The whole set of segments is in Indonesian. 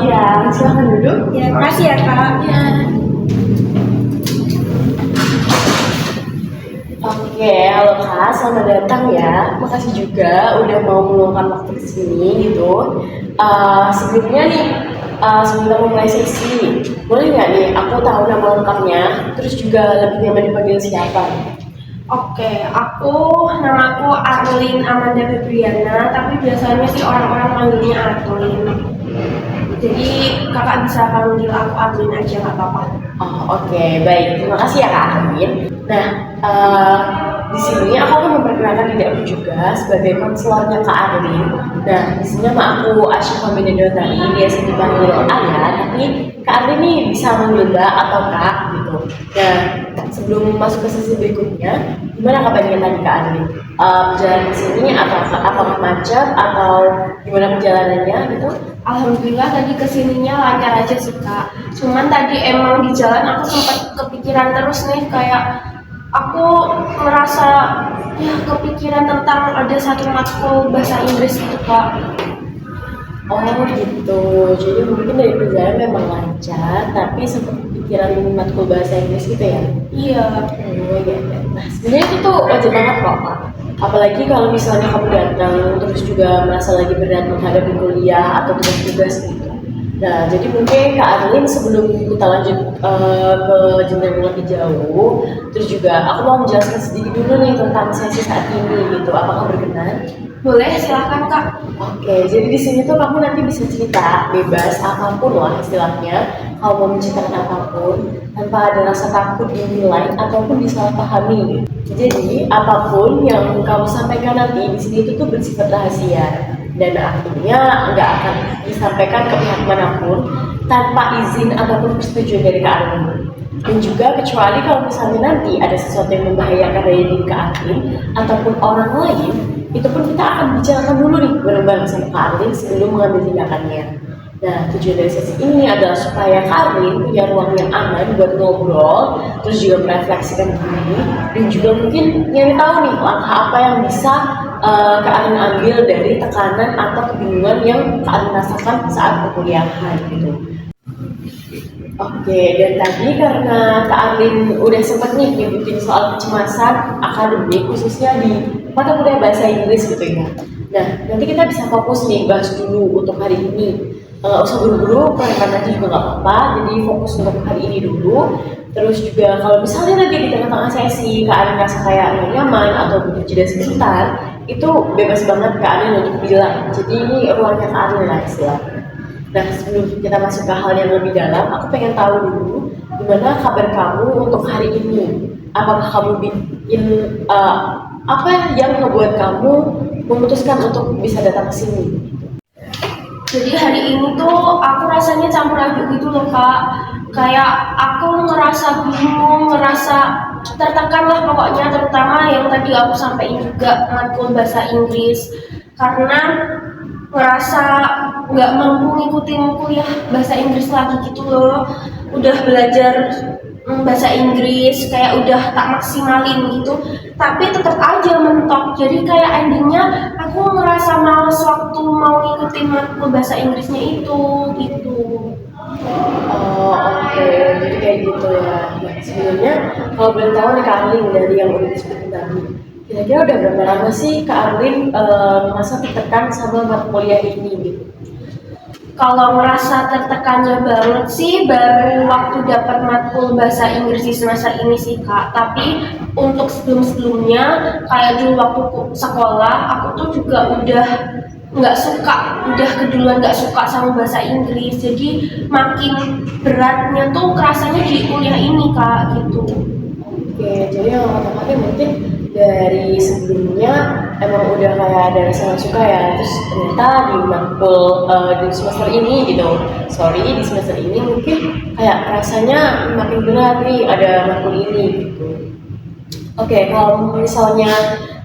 siang. Silakan duduk. Ya, makasih ya Kak. Ya. Oke, halo Kak, selamat datang ya. Makasih juga udah mau meluangkan waktu di sini gitu. Sebelumnya nih, sebelum kita mulai sesi, boleh nggak nih aku tahu nama lengkapnya, terus juga lebih nyaman dipanggil siapa? Oke, namaku Arlin Amanda Febriana, tapi biasanya sih orang-orang manggilnya Arlin. Jadi kakak bisa panggil aku Arlin aja nggak apa-apa. Oh, oke, baik. Terima kasih ya Kak Arvin. Nah, di sini aku akan memperkenalkan diri aku juga sebagai konselornya Kak Arvin. Nah, di sini nama aku Asyifa Benedotari, biasa dipanggil Ayah, tapi Kak Arvin nih bisa manggil Mbak atau Kak gitu. Nah, sebelum masuk ke sesi berikutnya, gimana kabarnya tadi Kak Arvin? Perjalanan ke sini apakah macet atau gimana perjalanannya gitu? Alhamdulillah tadi kesininya lancar aja sih Kak. Cuman tadi emang di jalan aku sempat kepikiran terus nih, kayak aku merasa ya kepikiran tentang ada satu matkul bahasa Inggris gitu Kak. Oh gitu, jadi mungkin dari perjalanan memang lancar, tapi sempat pikiran matkul bahasa Inggris gitu ya? Iya. Oh iya. Nah sebenarnya itu tuh wajar banget kok Kak. Apalagi kalau misalnya kamu datang terus juga merasa lagi berat menghadapi kuliah atau tugas-tugas gitu. Nah jadi mungkin Kak Arlin sebelum kita lanjut ke jenjang yang lebih jauh, terus juga aku mau menjelaskan sedikit dulu nih tentang sesi saat ini gitu. Apakah berkenan? Boleh, silahkan Kak. Oke, jadi di sini tuh kamu nanti bisa cerita bebas apapun lah istilahnya. Kamu mau menceritakan apapun tanpa ada rasa takut dinilai ataupun disalahpahami. Jadi apapun yang kamu sampaikan nanti di sini itu tuh bersifat rahasia dan akhirnya nggak akan disampaikan ke pihak manapun tanpa izin ataupun persetujuan dari Kak Arvin. Dan juga kecuali kalau misalnya nanti ada sesuatu yang membahayakan dari diri Kak Arvin ataupun orang lain, itu pun kita akan bicarakan dulu nih bareng-bareng sama Kak Arvin sebelum mengambil tindakannya. Nah, tujuan dari sesi ini adalah supaya Kak Arvin punya ruang yang aman buat ngobrol, terus juga merefleksikan diri, dan juga mungkin nyari tahu nih langkah apa yang bisa Kak Arvin ambil dari tekanan atau kebingungan yang Kak Arvin rasakan saat perkuliahan gitu. Oke, dan tadi karena Kak Arvin udah sempet nih nyebutin soal kecemasan akademik khususnya di mata kuliah bahasa Inggris gitu ya. Nah, nanti kita bisa fokus nih bahas dulu untuk hari ini. Usah buru-buru, pelan aja juga nggak apa-apa. Jadi fokus untuk hari ini dulu. Terus juga kalau misalnya nanti di tengah-tengah sesi Kak Arvin rasa kayak nggak nyaman atau butuh jeda sebentar, itu bebas banget Kak Arvin untuk bilang. Jadi ini ruangnya Kak Arvin lah istilahnya. Nah, sebelum kita masuk ke hal yang lebih dalam, aku pengen tahu dulu gimana kabar kamu untuk hari ini. Apakah kamu bikin apa yang membuat kamu memutuskan untuk bisa datang ke sini? Jadi hari ini tuh aku rasanya campur aduk gitu loh Kak. Kayak aku ngerasa bingung, ngerasa tertekan lah pokoknya, terutama yang tadi aku sampaikan juga matkul bahasa Inggris. Karena ngerasa nggak mampu ngikutin kuliah bahasa Inggris lagi gitu loh. Udah belajar bahasa Inggris kayak udah tak maksimalin gitu, tapi tetap aja mentok. Jadi kayak endingnya aku ngerasa males waktu mau ngikutin matkul bahasa Inggrisnya itu gitu. Oh, oke, jadi kayak gitu ya. Nah, sebenarnya kalau boleh tahu nih Kak Arlin dari yang udah disebutin tadi, kira-kira udah berapa lama sih Kak Arlin merasa tertekan sama mata kuliah ini gitu? Kalau merasa tertekannya banget sih baru waktu dapat matkul bahasa Inggris di semester ini sih Kak. Tapi untuk sebelum-sebelumnya kayak dulu waktu sekolah aku tuh juga udah nggak suka, udah keduluan nggak suka sama bahasa Inggris. Jadi makin beratnya tuh kerasanya di kuliah ini Kak gitu. Oke, jadi yang otomatis mungkin dari sebelumnya emang udah kayak ada rasa suka ya, terus ternyata di matkul di semester ini gitu, di semester ini mungkin kayak rasanya makin berat nih ada matkul ini gitu. Oke, kalau misalnya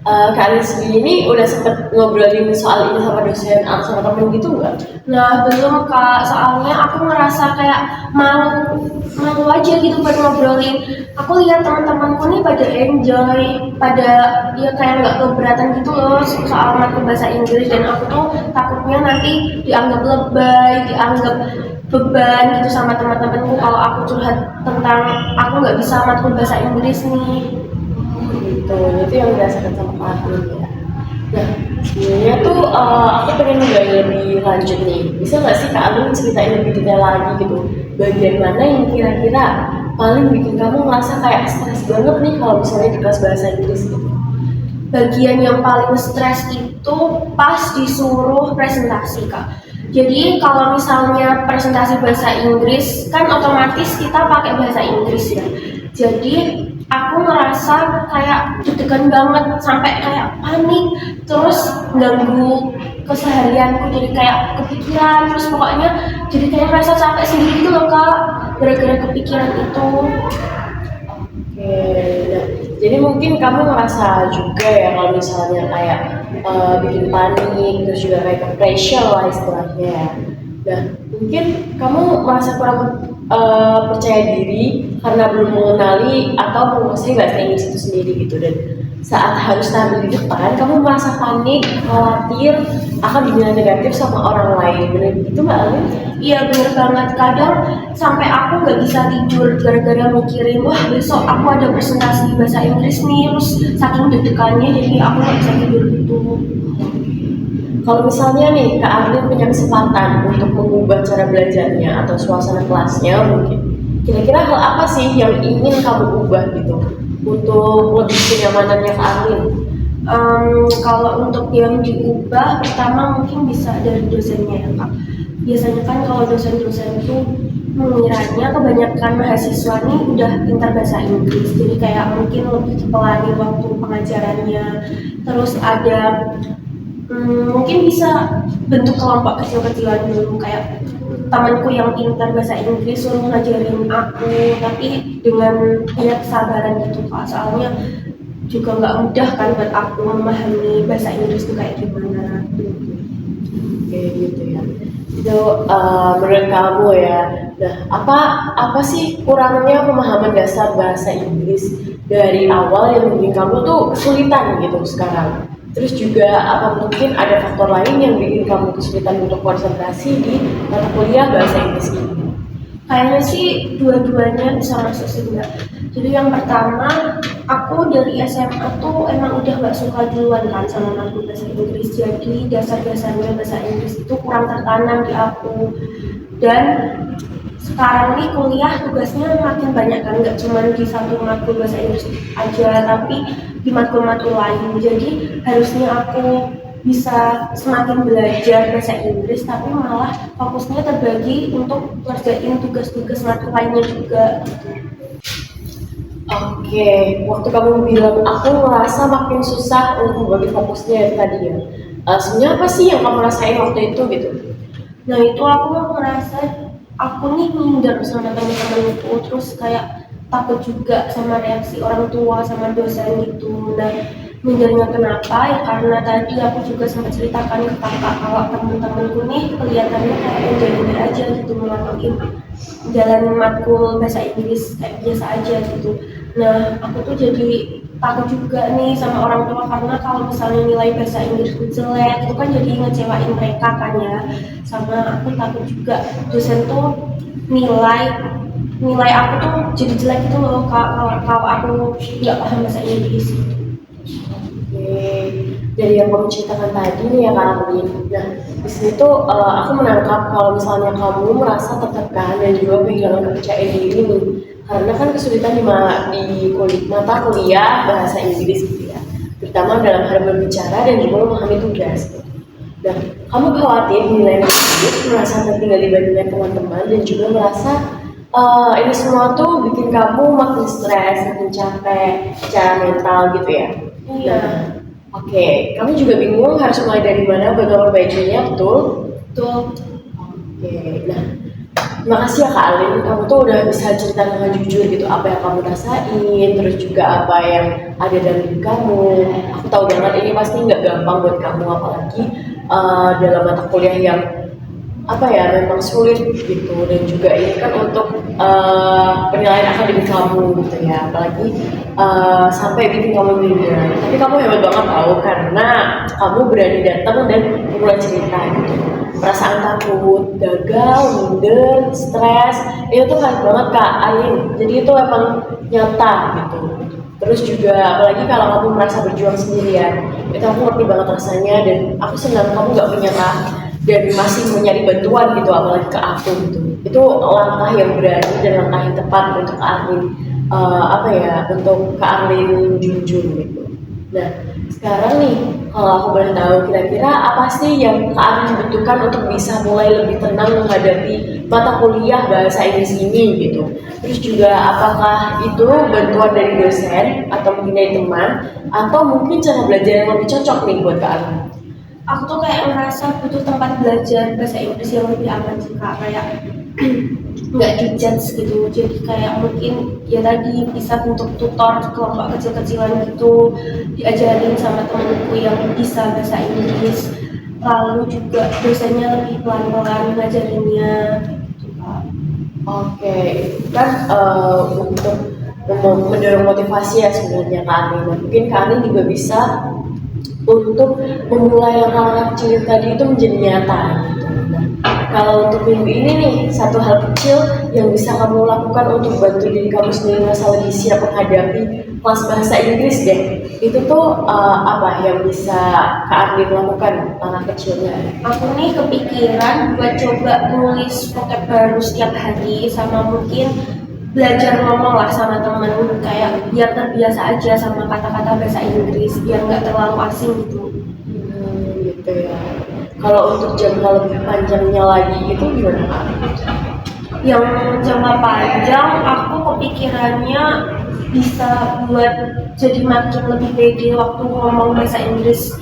Kalian sendiri ini udah sempet ngobrolin soal ini sama dosen atau sama temen gitu nggak? Nah belum kak, soalnya aku ngerasa kayak malu aja gitu buat ngobrolin. Aku lihat teman-temanku nih pada enjoy, pada dia kayak nggak keberatan gitu loh soal mata bahasa Inggris, dan aku tuh takutnya nanti dianggap lebay, dianggap beban gitu sama teman-temanku kalau aku curhat tentang aku nggak bisa matkul bahasa Inggris nih. Gitu, itu yang dirasakan sama Kak Arin ya. Nah, sebenarnya tuh aku pengen ngegali lebih lanjut nih. Bisa nggak sih Kak Arin ceritain lebih detail lagi gitu? Bagian mana yang kira-kira paling bikin kamu ngerasa kayak stres banget nih kalau misalnya di kelas bahasa Inggris gitu? Bagian yang paling stres itu pas disuruh presentasi kak. Jadi kalau misalnya presentasi bahasa Inggris kan otomatis kita pakai bahasa Inggris ya. Jadi aku ngerasa kayak deg-degan banget sampai kayak panik, terus ganggu keseharianku, jadi kayak kepikiran, terus pokoknya jadi kayak merasa capek sendiri gitu loh kak, gara-gara kepikiran itu. Oke, nah, jadi mungkin kamu ngerasa juga ya kalau misalnya kayak bikin panik, terus juga kayak ke pressure lah istilahnya ya. Nah, mungkin kamu merasa kurang percaya diri karena belum mengenali atau menguasai bahasa Inggris itu sendiri gitu, dan saat harus tampil di depan, kamu merasa panik, khawatir akan dinilai negatif sama orang lain. Benar gitu Mbak Alin? Iya bener banget, kadang sampai aku nggak bisa tidur gara-gara mikirin wah besok aku ada presentasi bahasa Inggris nih, terus saking deg-degannya jadi aku nggak bisa tidur gitu. Kalau misalnya nih Kak Arlin punya kesempatan untuk mengubah cara belajarnya atau suasana kelasnya mungkin, kira-kira hal apa sih yang ingin kamu ubah gitu untuk lebih kenyamanannya Kak Arlin? Kalau untuk yang diubah, pertama mungkin bisa dari dosennya ya kak. Biasanya kan kalau dosen-dosen itu mengiranya kebanyakan mahasiswa ini udah pintar bahasa Inggris, jadi kayak mungkin lebih dipelani waktu pengajarannya. Terus ada mungkin bisa bentuk kelompok kecil-kecilan dulu, kayak temanku yang pintar bahasa Inggris suruh ngajarin aku, tapi dengan ya kesabaran gitu kak, soalnya juga nggak mudah kan buat aku memahami bahasa Inggris itu kayak gimana gitu. Kayak gitu ya. Itu menurut kamu ya. Nah, apa sih kurangnya pemahaman dasar bahasa Inggris dari awal yang bikin kamu tuh kesulitan gitu sekarang? Terus juga apa mungkin ada faktor lain yang bikin kamu kesulitan untuk konsentrasi di mata kuliah bahasa Inggris ini? Kayaknya sih dua-duanya bisa masuk sih mbak. Jadi yang pertama, aku dari SMA tuh emang udah gak suka duluan kan sama matkul bahasa Inggris. Jadi dasar-dasarnya bahasa Inggris itu kurang tertanam di aku. Dan sekarang nih kuliah tugasnya makin banyak kan, nggak cuma di satu matkul bahasa Inggris aja, tapi di matkul-matkul lain. Jadi harusnya aku bisa semakin belajar bahasa Inggris, tapi malah fokusnya terbagi untuk ngerjain tugas-tugas matkul lainnya juga. Oke, waktu kamu bilang aku merasa makin susah untuk membagi fokusnya itu tadi ya. Sebenarnya apa sih yang kamu rasain waktu itu gitu? Nah itu aku merasa aku nih minder sama teman-temanku, terus kayak takut juga sama reaksi orang tua sama dosen gitu. Nah mindernya kenapa ya, karena tadi aku juga sempat ceritakan ke kakak kalau teman-temanku nih kelihatannya kayak enjoy aja gitu ngelakuin jalanin matkul bahasa Inggris kayak biasa aja gitu. Nah aku tuh jadi takut juga nih sama orang tua, karena kalau misalnya nilai bahasa Inggris jelek itu kan jadi ngecewain mereka kan ya. Sama aku takut juga dosen tuh nilai nilai aku tuh jadi jelek gitu loh kalau aku nggak paham bahasa Inggris. Oke, dari yang kamu ceritakan tadi nih ya Kak Arlin. Nah, di sini tuh aku menangkap kalau misalnya kamu merasa tertekan dan juga kehilangan kepercayaan diri nih, karena kan kesulitan di mata kuliah bahasa Inggris gitu ya, terutama dalam hal berbicara dan juga memahami tugas. Gitu. Nah, kamu khawatir nilai negatif, merasa tertinggal dibandingkan teman-teman dan juga merasa ini semua tuh bikin kamu makin stres, makin capek secara mental gitu ya. Iya, Nah, oke, kamu juga bingung harus mulai dari mana buat memperbaikinya, betul? tuh. Oke, nah, makasih ya Kak Alin, kamu tuh udah bisa cerita dengan jujur gitu apa yang kamu rasain, terus juga apa yang ada dalam diri kamu. aku tahu banget ini pasti nggak gampang buat kamu, apalagi dalam mata kuliah yang apa ya memang sulit gitu, dan juga ini kan untuk penilaian akademik kamu gitu ya, apalagi sampai bikin kamu minder. Tapi kamu hebat banget tahu, karena kamu berani datang dan mulai cerita gitu. Perasaan takut, gagal, minder, stres, itu tuh khas banget Kak Ain. Jadi itu emang nyata gitu. Terus juga apalagi kalau kamu merasa berjuang sendirian, itu aku ngerti banget rasanya, dan aku senang kamu gak menyerah dan masih mencari bantuan gitu, apalagi ke aku gitu. Itu langkah yang berani dan langkah yang tepat untuk Kak Arlin, apa ya, untuk Kak Arlin junjung gitu. Nah, sekarang nih, kalau aku boleh tahu, kira-kira apa sih yang Kak Arlin butuhkan untuk bisa mulai lebih tenang menghadapi mata kuliah bahasa Inggris ini gitu? Terus juga apakah itu bantuan dari dosen atau mungkin dari teman, atau mungkin cara belajar yang lebih cocok nih buat Kak Arlin? Aku tuh kayak ngerasa butuh tempat belajar bahasa Inggris yang lebih aman sih kak, kayak nggak dijudge gitu. Jadi kayak mungkin ya tadi bisa bentuk tutor kelompok kecil-kecilan gitu, diajarin sama temenku yang bisa bahasa Inggris, lalu juga dosennya lebih pelan-pelan ngajarinnya gitu kak. Oke, itu kan untuk mendorong motivasi ya sebenarnya Kak Arlin. Nah, mungkin Kak Arlin juga bisa untuk memulai hal kecil tadi itu menjadi nyata gitu. Nah, kalau untuk minggu ini nih, satu hal kecil yang bisa kamu lakukan untuk bantu diri kamu sendiri merasa lebih siap menghadapi kelas bahasa Inggris deh. Itu tuh apa yang bisa Kak Arlin lakukan, langkah kecilnya? Aku nih kepikiran buat coba nulis vocab baru setiap hari, sama mungkin belajar ngomong lah sama temen, kayak biar terbiasa aja sama kata-kata bahasa Inggris, biar nggak terlalu asing gitu. Gitu ya. Kalau untuk jangka lebih panjangnya lagi itu gimana Kak? Yang jangka panjang aku kepikirannya bisa buat jadi makin lebih pede waktu ngomong bahasa Inggris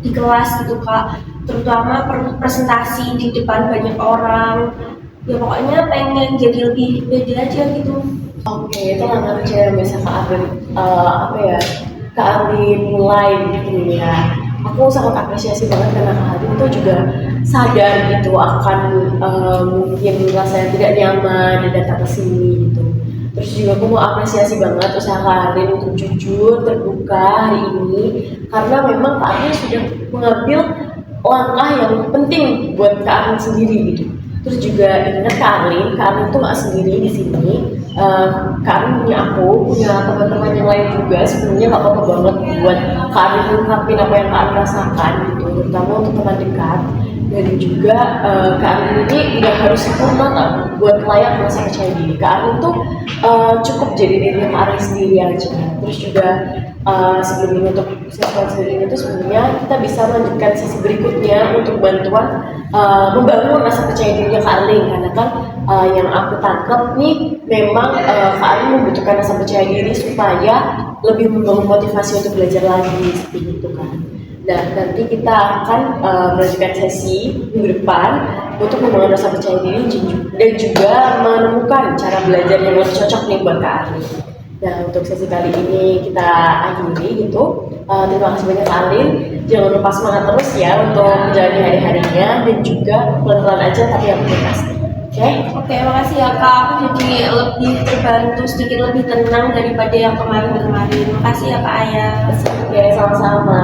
di kelas gitu kak, terutama presentasi di depan banyak orang. Ya pokoknya pengen jadi lebih pede aja gitu. Oke, itu langkah kecil yang bisa Kak Arlin, apa ya, Kak Arlin mulai gitu ya. Aku sangat apresiasi banget karena Kak Arlin tuh juga sadar gitu akan mungkin rasa yang tidak nyaman dan datang ke sini gitu. Terus juga aku mau apresiasi banget usaha Kak Arlin untuk jujur, terbuka hari ini, karena memang Kak Arlin sudah mengambil langkah yang penting buat Kak Arlin sendiri gitu. Terus juga ingat Kak Arlin tuh nggak sendiri di sini. Kak Arlin punya aku, punya teman-teman yang lain juga. Sebenarnya nggak apa-apa banget buat Kak Arlin mengungkapin apa yang Kak Arlin rasakan gitu, terutama untuk teman dekat. Dan juga Kak Arlin ini nggak harus sempurna tau, buat layak merasa percaya diri. Kak Arlin tuh cukup jadi diri Kak Arlin sendiri aja. Terus juga sebelum menutup sesi ini itu sebenarnya kita bisa melanjutkan sesi berikutnya untuk bantuan membangun rasa percaya dirinya Kak Arlin, karena kan yang aku tangkap nih memang Kak Arlin membutuhkan rasa percaya diri supaya lebih membangun motivasi untuk belajar lagi seperti itu kan. Nah, nanti kita akan melanjutkan sesi minggu depan untuk membangun rasa percaya diri dan juga menemukan cara belajar yang lebih cocok nih buat Kak Arlin. Nah, untuk sesi kali ini kita akhiri gitu. Terima kasih banyak Kak Arlin. Jangan lupa semangat terus ya untuk menjalani hari-harinya, dan juga pelan-pelan aja tapi yang pasti. Oke? Oke, makasih ya kak, aku jadi lebih terbantu, sedikit lebih tenang daripada yang kemarin-kemarin. Makasih ya kak Ayah. Oke, sama-sama.